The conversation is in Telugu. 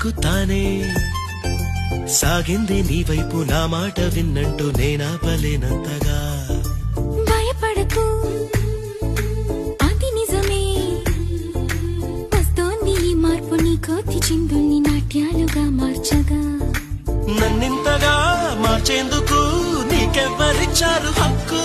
తనకు తానే సాగింది నీ వైపు నా మాట విన్నంటూ నేనాపలేనంతగా. భయపడకు అది నిజమే, వస్తోంది ఈ మార్పు నీ కోతి చిందుల్ని నాట్యాలుగా మార్చగా. నన్నింతగా మార్చేందుకు నీకెవ్వరిచ్చారు హక్కు?